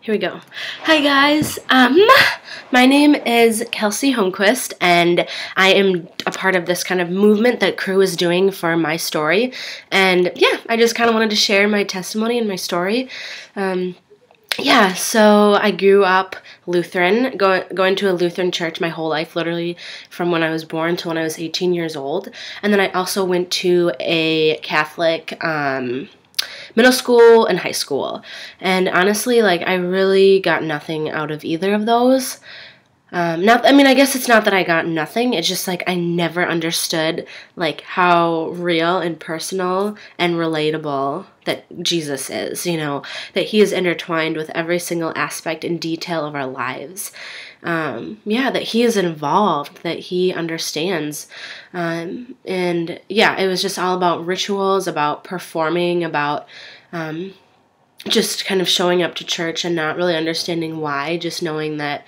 Here we go. Hi guys, my name is Kelsey Holmquist, and I am a part of this kind of movement that Crew is doing for my story. And yeah, I just kind of wanted to share my testimony and my story. So I grew up Lutheran, going to a Lutheran church my whole life, literally from when I was born to when I was 18 years old. And then I also went to a Catholic middle school and high school. And honestly, I really got nothing out of either of those. I guess it's not that I got nothing. It's just I never understood how real and personal and relatable that Jesus is, that he is intertwined with every single aspect and detail of our lives. That he is involved, that he understands. It was just all about rituals, about performing, about just kind of showing up to church and not really understanding why, just knowing that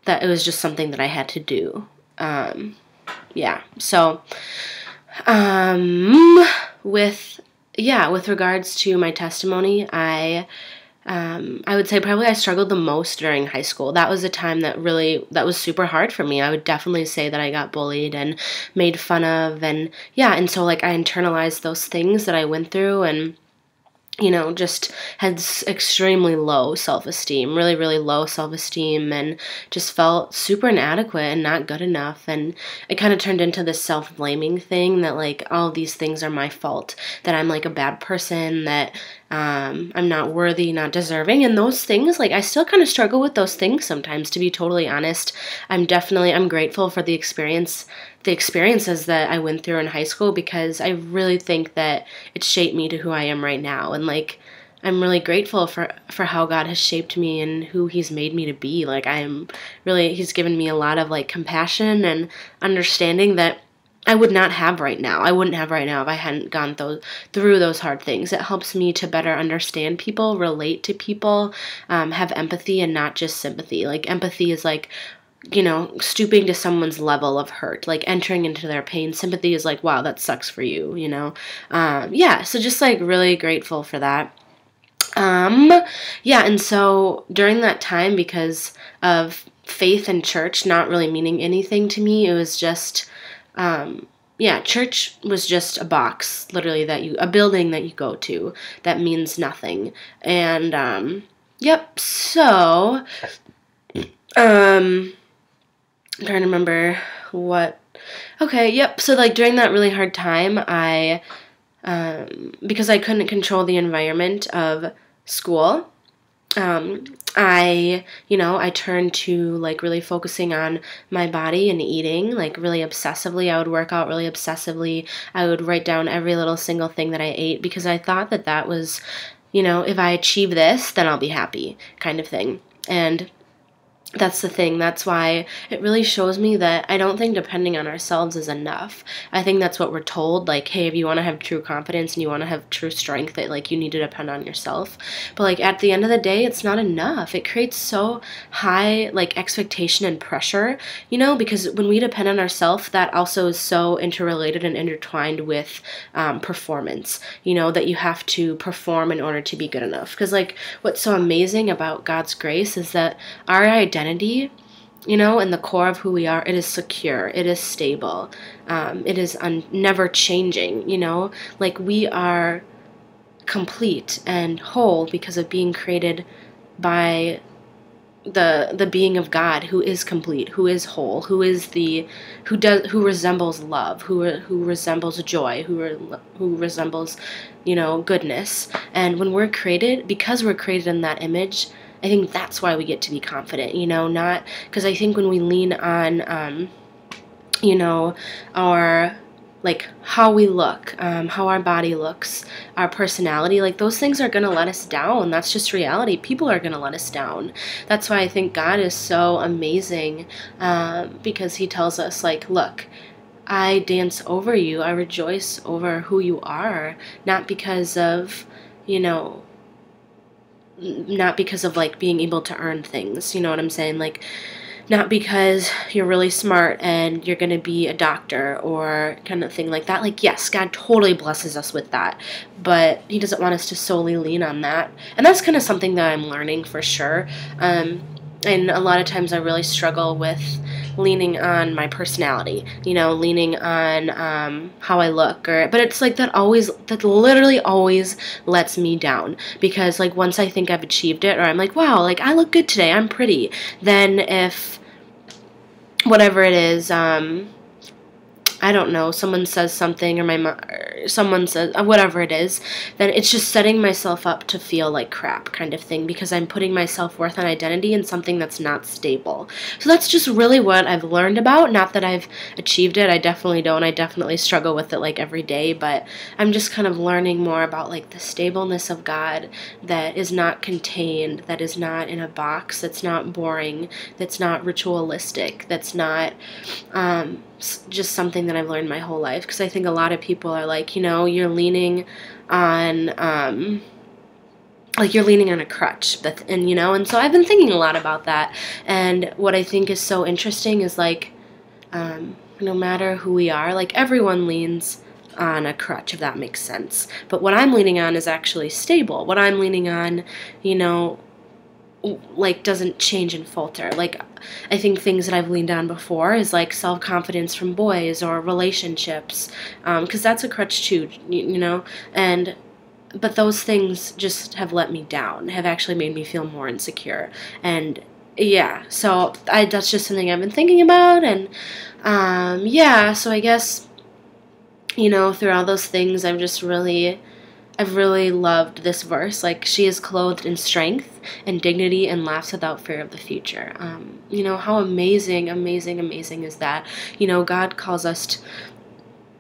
it was just something that I had to do. With regards to my testimony, I would say probably I struggled the most during high school. That was a time that was super hard for me. I would definitely say that I got bullied and made fun of, and so I internalized those things that I went through, and just had extremely low self-esteem, really, really low self-esteem, and just felt super inadequate and not good enough. And it kind of turned into this self-blaming thing that all these things are my fault, that I'm a bad person, that I'm not worthy, not deserving. And those things, I still kind of struggle with those things sometimes, to be totally honest. I'm grateful for the experiences that I went through in high school, because I really think that it shaped me to who I am right now. And I'm really grateful for how God has shaped me and who he's made me to be. He's given me a lot of compassion and understanding that I would not have right now. I wouldn't have right now if I hadn't gone through those hard things. It helps me to better understand people, relate to people, have empathy and not just sympathy. Empathy is stooping to someone's level of hurt, entering into their pain. Sympathy is wow, that sucks for you, so just really grateful for that. And so during that time, because of faith and church not really meaning anything to me, it was just church was just a box, literally, a building that you go to that means nothing. And so I'm trying to remember what. Okay, yep. So during that really hard time, I because I couldn't control the environment of school, I turned to really focusing on my body and eating really obsessively. I would work out really obsessively. I would write down every little single thing that I ate, because I thought that was, if I achieve this, then I'll be happy, kind of thing. And that's the thing. That's why it really shows me that I don't think depending on ourselves is enough. I think that's what we're told, hey, if you want to have true confidence and you want to have true strength, that you need to depend on yourself. But at the end of the day, it's not enough. It creates so high expectation and pressure, because when we depend on ourselves, that also is so interrelated and intertwined with performance, that you have to perform in order to be good enough. Because what's so amazing about God's grace is that our identity, in the core of who we are, it is secure, it is stable, it is never changing, we are complete and whole because of being created by the being of God, who is complete, who is whole, who resembles love, who resembles joy, who resembles, goodness. And when we're created, because we're created in that image, I think that's why we get to be confident, not because I think when we lean on, our, how we look, how our body looks, our personality, those things are going to let us down. That's just reality. People are going to let us down. That's why I think God is so amazing, because he tells us, look, I dance over you. I rejoice over who you are, not because of, not because of being able to earn things, you know what I'm saying? not because you're really smart and you're going to be a doctor or kind of thing like that. Like, yes, God totally blesses us with that, but he doesn't want us to solely lean on that. And that's kind of something that I'm learning for sure. And a lot of times I really struggle with leaning on my personality, you know, leaning on how I look, but it's like that literally always lets me down, because like once I think I've achieved it, or I'm like, wow, like I look good today, I'm pretty, then if whatever it is, I don't know, someone says something, or someone says, whatever it is, then it's just setting myself up to feel like crap kind of thing, because I'm putting my self-worth and identity in something that's not stable. So that's just really what I've learned about. Not that I've achieved it. I definitely don't. I definitely struggle with it like every day, but I'm just kind of learning more about like the stableness of God that is not contained, that is not in a box, that's not boring, that's not ritualistic, that's not just something that I've learned my whole life. Because I think a lot of people are like, you know, you're leaning on like you're leaning on a crutch, and you know, and so I've been thinking a lot about that. And what I think is so interesting is like no matter who we are, like everyone leans on a crutch, if that makes sense. But what I'm leaning on is actually stable. What I'm leaning on, you know, like doesn't change and falter. Like I think things that I've leaned on before is like self-confidence from boys or relationships, because that's a crutch too, you know, but those things just have let me down, have actually made me feel more insecure. And yeah, so that's just something I've been thinking about. And yeah, so I guess, you know, through all those things, I've really loved this verse. Like, she is clothed in strength and dignity and laughs without fear of the future. You know, how amazing, amazing, amazing is that? You know, God calls us,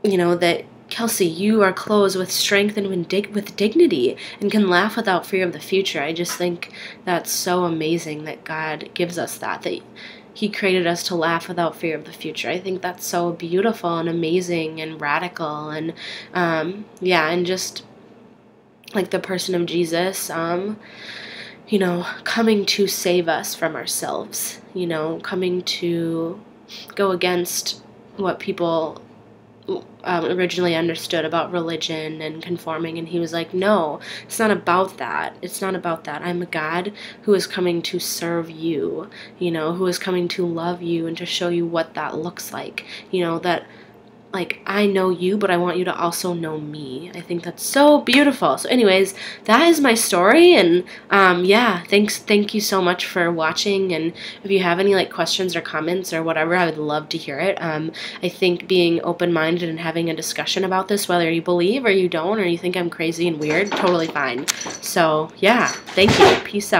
you know, that, Kelsey, you are clothed with strength and with dignity and can laugh without fear of the future. I just think that's so amazing that God gives us that he created us to laugh without fear of the future. I think that's so beautiful and amazing and radical. And yeah, and just like the person of Jesus, you know, coming to save us from ourselves, you know, coming to go against what people originally understood about religion and conforming. And he was like, no, it's not about that. It's not about that. I'm a God who is coming to serve you, you know, who is coming to love you and to show you what that looks like, you know, that like, I know you, but I want you to also know me. I think that's so beautiful. So anyways, that is my story. And yeah, thank you so much for watching. And if you have any like questions or comments or whatever, I would love to hear it. I think being open-minded and having a discussion about this, whether you believe or you don't, or you think I'm crazy and weird, totally fine. So yeah, thank you. Peace out.